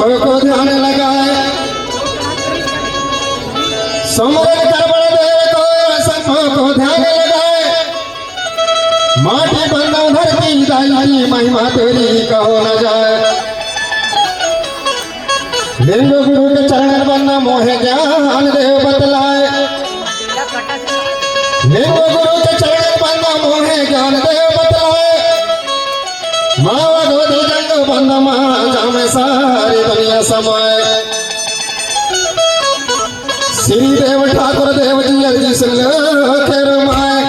सबको ध्यान लगाए सुमरन कर बड़ देव को सबको ध्यान लगाए माटी बंदा धरती दाई महिमा तेरी कहो न जाए लिंग गुरु के चरण बंदा मोहे ज्ञान देव बतलाए लिंग गुरु के चरण बंदा मोहे ज्ञान देव बतलाए मावा गोदी जंग बंदा माँ जामे सारी दुनिया समाए श्री देव ठाकुर देव जी अर्जी सुन खेर माए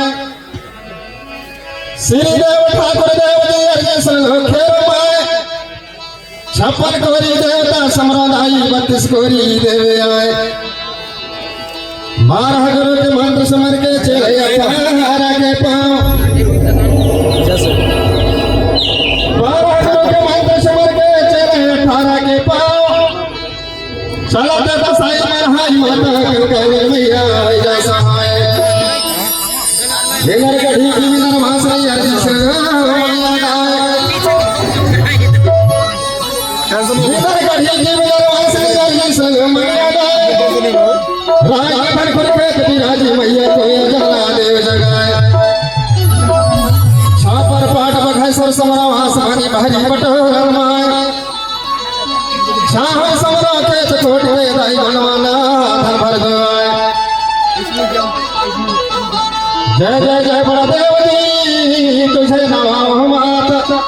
श्री देव ठाकुर देव जी अर्जी सुन खेर माए 56 कोरी देवता समराई 32 कोरी देवे आए 12 गुरु के मंत्र समर के चले 18 के पाँव 12 गुरु के मंत्र समर के चले 18 के पाँव चला देता साई में हाई माता के मैया जैसा है बिगर कढ़ी की बिगर भाषा अर्जी से छापर पाठ बघेश्वर समरा भाषानी भरी बटोर माय शाह समरा के कोट में दाई बनवाना भर गए जय जय जय बड़ा देव जी तुझे नवाओ माता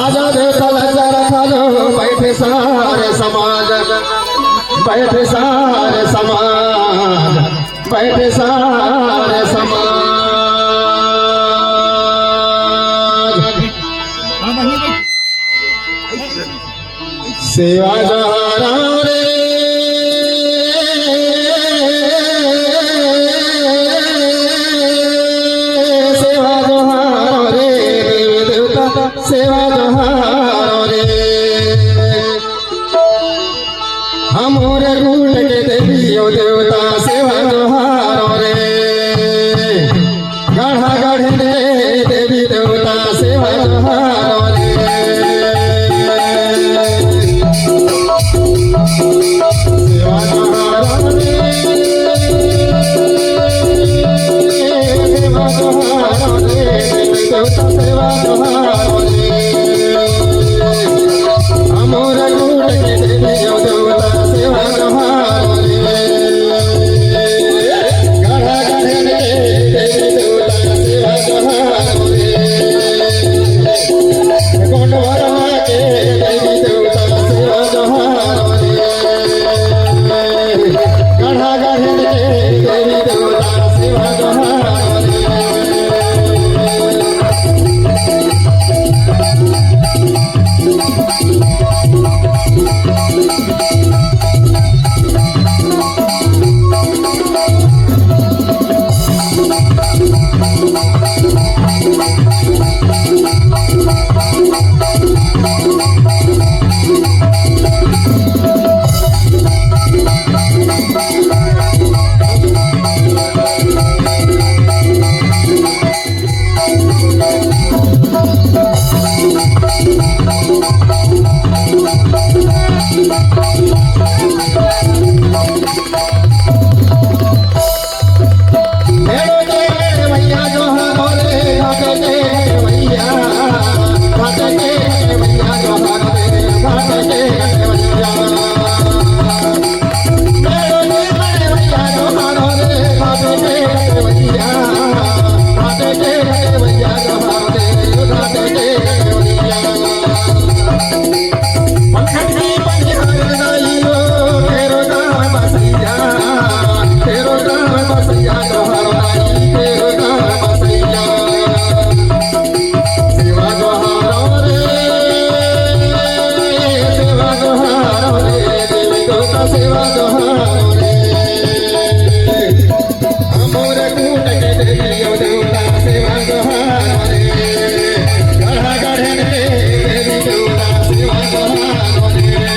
आजा देवता लज्जा रखा लो बैठे सारे समाज बैठे सारे समाज बैठे सारे समाज सेवा जहारा रे सेवा जहारा रे देवता सेवा जहारा रे हमरे कूट के देवियो देवता सेवा जहारा रे गढ़ा गढ़ रे देवी देवता सेवा जहारा रे सेवा जहारा रे सेवा जहारा रे देवता सेवा जहारा रे हमरे कूट के देवियो देवता सेवा जहारा रे गढ़ा गढ़ रे देवी देवता सेवा जहारा रे गोंड भरवा के देवी देवता सेवा जहारा रे गढ़ा गढ़ रे देवी देवता सेवा जहारा रे Thank you.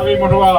नवी मुढवा